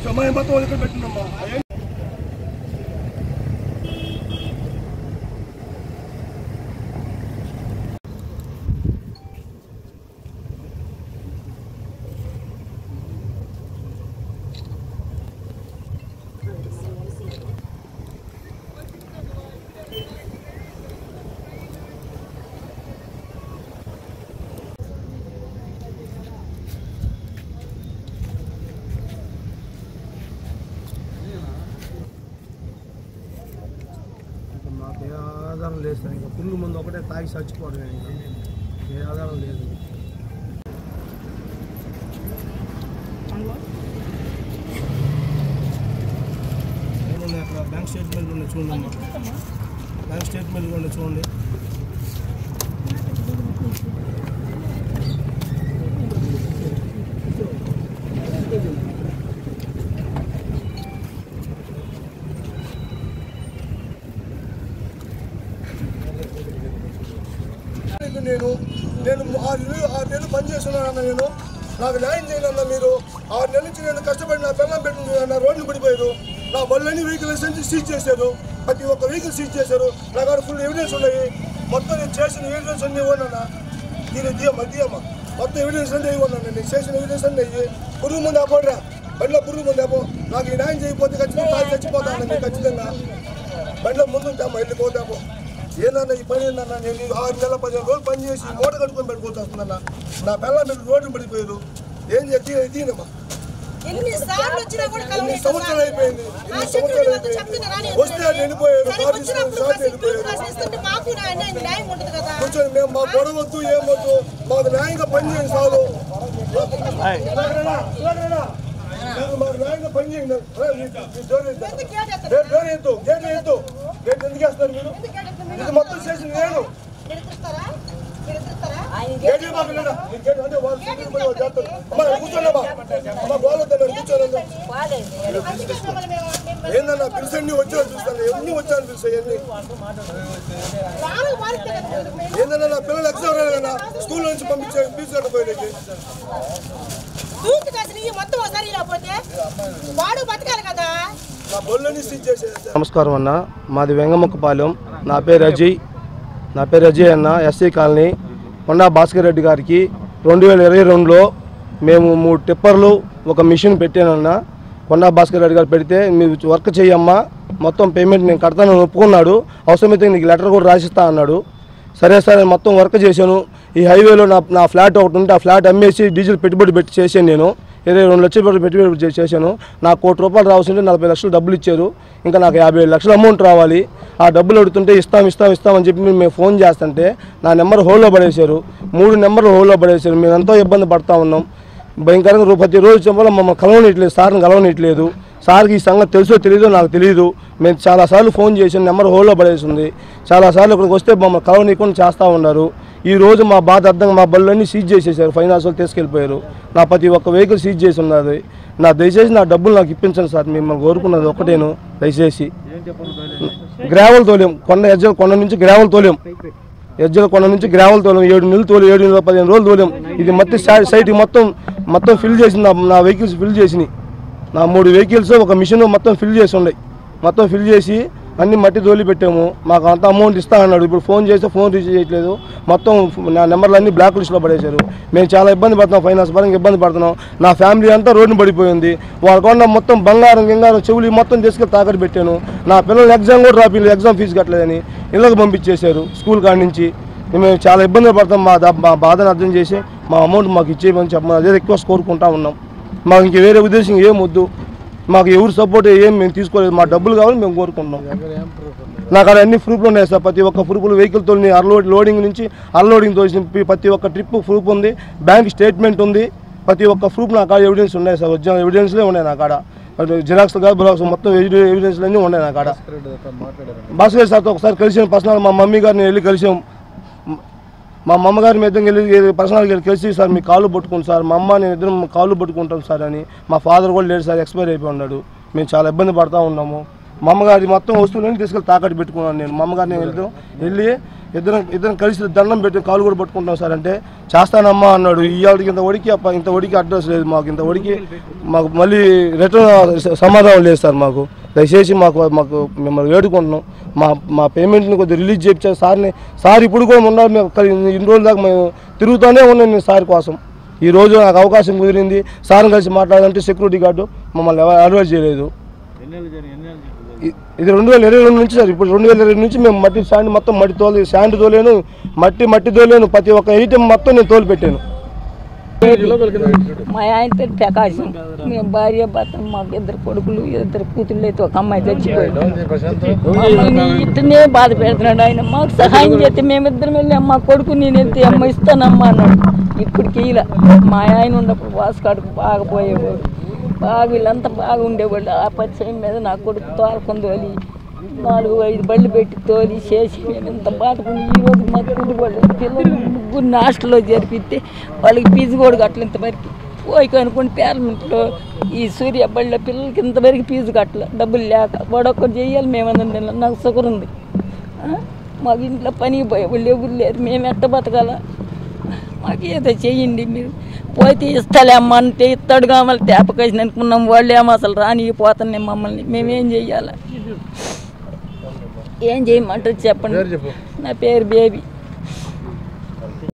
సమయం మొత్తం ఇక్కడ పెట్టినమ్మా. మాకు ఏ ఆధారం లేదు సార్. ఇంకా పుల్లు ముందు ఒకటే తాగి చచ్చిపోవడం, ఏ ఆధారం లేదు. అక్కడ బ్యాంక్ స్టేట్మెంట్ ఉన్నాయి చూడండి, బ్యాంక్ స్టేట్మెంట్ కూడా చూడండి. నేను 6 నెలలు పనిచేస్తున్నానన్న, నేను నాకు న్యాయం చేయాలన్నా. మీరు 6 నెలల నుంచి నేను కష్టపడి నా పిల్లలు పెట్టుకుని నా రోడ్లు పడిపోయారు. నా బళ్ళన్నీ వెహికల్స్ నుంచి సీజ్ చేశారు, ప్రతి ఒక్క వెహికల్ సీజ్ చేశారు. నా కాడ ఫుల్ ఎవిడెన్స్ ఉన్నాయి. మొత్తం నేను చేసిన ఎవిడెన్స్ అన్నీ ఇవ్వనన్నా. దీని దియమ్మా మొత్తం ఎవిడెన్స్ అన్నీ ఇవ్వన్నాను. నేను చేసిన ఎవిడెన్స్ అన్నీ పురుగు ముందు ఆపోడరా, బండిలో పురుగు ముందు ఆపో. నాకు ఈ న్యాయం చేయకపోతే ఖచ్చితంగా తాగి చచ్చిపోతాను. ఖచ్చితంగా బండిలో ముందు ఉంటామా, వెళ్ళిపోతాము. ఏందన్నా ఈ పని ఏందన్నా? నేను 6 నెలల 15 రోజులు పని చేసి మూట కట్టుకొని పెట్టుకుంటున్నా. నా పిల్లలు మీరు రోడ్డు పడిపోయారు. ఏం చెప్పి దీనమ్మా, సంవత్సరాలు అయిపోయింది. వస్తే వెళ్ళిపోయారు, కొంచెం మేము మా గొడవద్దు ఏమొద్దు, మాకు న్యాయంగా పని చేయండి చాలు. మాకు న్యాయంగా పని చేయండి. డోర్ ఎద్దు, గేట్ ఎద్దు. గేట్ ఎందుకు వేస్తారు మీరు? ఇది మొత్తం చేసి నేను ఏందన్నా పిలిచండి వచ్చాను చూస్తాను, ఎన్ని వచ్చాను పిలిచాయి ఎన్ని. ఏందన్నా నా పిల్లలు ఎగ్జామ్ రాలేదన్నా, స్కూల్ నుంచి పంపించే ఫీజు కట్టపోయేది. నమస్కారం అన్న, మాది వెంగముక్కపాలెం. నా పేరు అజయ్ అన్న, ఎస్సీ కాలనీ. కొండా భాస్కర్ రెడ్డి గారికి 2022లో మేము 3 టిప్పర్లు ఒక మిషన్ పెట్టానన్న. కొండా భాస్కర్ రెడ్డి గారు పెడితే మీరు వర్క్ చేయమ్మా, మొత్తం పేమెంట్ నేను కడతానని ఒప్పుకున్నాడు. అవసరమైతే నీకు లెటర్ కూడా రాసిస్తా అన్నాడు. సరే సరే మొత్తం వర్క్ చేశాను. ఈ హైవేలో నా ఫ్లాట్ ఒకటి ఉంటే ఆ ఫ్లాట్ అమ్మేసి డీజిల్ పెట్టుబడి పెట్టి చేశాను. నేను 22 లక్షలు పెట్టుబడి చేశాను. నాకు ₹1 కోటి రావాల్సింటే 40 లక్షలు డబ్బులు ఇచ్చారు. ఇంకా నాకు 57 లక్షల అమౌంట్ రావాలి. ఆ డబ్బులు అడుగుతుంటే ఇస్తామని చెప్పి మేము ఫోన్ చేస్తుంటే నా నెంబర్ హోల్డ్లో పడేశారు. 3 నెంబర్లు హోల్డ్లో పడేశారు. మేము ఎంతో ఇబ్బంది పడుతూ ఉన్నాం. భయంకరంగా ప్రతిరోజు చెప్పాలి మమ్మల్ని కలవనిట్లేదు, సార్ని కలవనిట్లేదు. సార్కి ఈ సంగతి తెలుసో తెలీదో నాకు తెలియదు. మేము చాలాసార్లు ఫోన్ చేసాను, నెంబర్ హోల్డ్లో పడేసింది. చాలాసార్లు ఇక్కడికి వస్తే మమ్మల్ని కలవనీయకుండా చేస్తూ ఉన్నారు. ఈరోజు మా బాధ అర్థంగా మా బళ్ళన్నీ సీజ్ చేసేసారు, ఫైనాన్స్ వాళ్ళు తీసుకెళ్ళిపోయారు. నా ప్రతి ఒక్క వెహికల్ సీజ్ చేసి ఉన్నది. దయచేసి నా డబ్బులు నాకు ఇప్పించండి సార్, మిమ్మల్ని కోరుకున్నది ఒకటేను. దయచేసి గ్రావెల్ తోలేం, కొండ నుంచి గ్రావెల్ తోలేం, కొండ నుంచి గ్రావెల్ తోలేం. 7 నెలలు తోలేం, 7 నెలలు 15 రోజులు తోలేం. ఇది మొత్తం సైట్ మొత్తం ఫిల్ చేసింది. నా వెహికల్స్ ఫిల్ చేసినాయి. నా 3 వెహికల్స్ ఒక మిషన్ మొత్తం ఫిల్ చేసి ఉన్నాయి. మొత్తం ఫిల్ చేసి అన్ని మట్టి తోలి పెట్టాము. మాకు అంత అమౌంట్ ఇస్తా అన్నాడు. ఇప్పుడు ఫోన్ చేస్తే ఫోన్ రిసీవ్ చేయట్లేదు. మొత్తం నా నెంబర్లు అన్నీ బ్లాక్ లిస్ట్లో పడేశారు. మేము చాలా ఇబ్బంది పడుతున్నాం, ఫైనాన్స్ పరంగా ఇబ్బంది పడుతున్నాం. నా ఫ్యామిలీ అంతా రోడ్డున పడిపోయింది. వాళ్ళకుండా మొత్తం బంగారం చెవులు మొత్తం తీసుకెళ్ళి తాకట్టు పెట్టాను. నా పిల్లలు ఎగ్జామ్ కూడా రాపిల్లు, ఎగ్జామ్ ఫీజు కట్టలేదని ఇళ్ళకి పంపించేశారు స్కూల్ కాడి నుంచి. మేము చాలా ఇబ్బందులు పడతాం. మా బాధను అర్థం చేసి మా అమౌంట్ మాకు ఇచ్చేయమని చెప్పమని అదే రిక్వెస్ట్ కోరుకుంటా ఉన్నాం. మాకు ఇంక వేరే ఉద్దేశం ఏం వద్దు, మాకు ఎవరు సపోర్ట్ ఏం మేము తీసుకోలేదు. మా డబ్బులు కావాలి మేము కోరుకుంటున్నాం. నాకు అక్కడ అన్ని ప్రూఫ్లు ఉన్నాయి సార్. ప్రతి ఒక్క ప్రూఫ్లు వెహికల్తో లోడింగ్ నుంచి అన్లోడింగ్ తోసిన ప్రతి ఒక్క ట్రిప్ ప్రూఫ్ ఉంది, బ్యాంక్ స్టేట్మెంట్ ఉంది. ప్రతి ఒక్క ప్రూఫ్ నా కాడ ఎవిడెన్స్ ఉన్నాయి సార్. ఒరిజినల్ ఎవిడెన్స్లే ఉన్నాయి నా కాడ. జిరాక్స్ కాదు బ్లాక్స్ మొత్తం ఎవిడెన్స్లు అన్నీ ఉన్నాయి నా కాడ. భాస్కర్ సార్తో ఒకసారి కలిసాం పర్సనల్. మా మమ్మీ గారిని వెళ్ళి కలిసాం. మా అమ్మగారి మీద వెళ్ళి పర్సనల్గా కలిసి సార్ మీ కాళ్ళు పట్టుకుంటాం సార్, మా అమ్మ నేను ఇద్దరం కాళ్ళు పట్టుకుంటాం సార్ అని. మా ఫాదర్ కూడా లేడు సార్, ఎక్స్పైర్ అయిపోయి ఉన్నాడు. మేము చాలా ఇబ్బంది పడుతూ ఉన్నాము. మా అమ్మగారి మొత్తం వస్తువులని తీసుకెళ్ళి తాకట్టు పెట్టుకున్నాను నేను. మా అమ్మగారిని వెళ్ళి ఇద్దరం కలిసి దండం పెట్టి కాలు కూడా పట్టుకుంటాం సార్ అంటే చేస్తానమ్మా అన్నాడు. ఇవాళకి ఇంత ఒడికి అడ్రస్ లేదు మాకు, ఇంత ఒడికి మాకు మళ్ళీ రిటర్న్ సమాధానం లేదు సార్. మాకు దయచేసి మాకు మిమ్మల్ని వేడుకుంటున్నాం, మా పేమెంట్ని కొద్దిగా రిలీజ్ చేయించారు సార్. ఇప్పుడు కూడా ఉన్నారు, మేము ఇన్ని రోజుల దాకా మేము తిరుగుతూనే ఉన్నాం నేను సార్ కోసం. ఈరోజు నాకు అవకాశం కుదిరింది, సార్ని కలిసి మాట్లాడాలంటే సెక్యూరిటీ గార్డు మమ్మల్ని అడ్వైజ్ చేయలేదు. ఇది 2022 నుంచి సార్. ఇప్పుడు 2022 నుంచి మేము మట్టి శాండ్ మొత్తం శాండ్ తోలేను, మట్టి తోలేను, ప్రతి ఒక్క ఐటెం మొత్తం నేను తోలు పెట్టాను. మా ఆయన పేరు ప్రకాశం, మేము భార్య భర్త, మాకు 2 కొడుకులు 2 కూతుళ్ళు, అయితే ఒక అమ్మాయి చచ్చిపోయాడు. మమ్మల్ని ఇతనే బాధ పెడుతున్నాడు ఆయన. మాకు సహాయం చేస్తే మేమిద్దరం వెళ్ళి మా కొడుకు నేను వెళ్తే అమ్మ ఇస్తానమ్మా అన్నాడు. ఇప్పటికి ఇలా మా ఆయన ఉన్నప్పుడు వాసుకాడుకు బాగా పోయేవాడు, బాగా వీళ్ళంతా బాగా ఉండేవాళ్ళు. ఆ పరిచయం మీద నా కొడుకు తోలుకొని తోలి 4-5 బళ్ళు పెట్టి తోలి చేసి మేము ఇంత బాధపడి ఈరోజు మా కొడుకు వాళ్ళు పిల్లలు 3 హాస్టల్లో జరిపిస్తే వాళ్ళకి ఫీజు కూడా కట్టలు ఇంతవరకు పోయి అనుకోండి. పేరెంట్లో ఈ సూర్య బళ్ళ పిల్లలకి ఇంతవరకు ఫీజు కట్టలే, డబ్బులు లేక వాడొక్కటి చేయాలి. మేమన్నా నాకు సుఖం ఉంది, మాకు ఇంట్లో పనికి పోయేవాళ్ళు ఎవరు లేరు, మేము ఎట్ట బతకాల? మాకు ఏదో చెయ్యండి మీరు. పోతే ఇస్తాలే అమ్మ అంటే ఇస్తాడు కావాలి తేపకేసి అనుకున్నాం. వాళ్ళు ఏమో అసలు రానిపోతున్నాయి మమ్మల్ని, మేమేం చెయ్యాలి? ఏం చేయమంటారు చెప్పండి. నా పేరు బేబీ.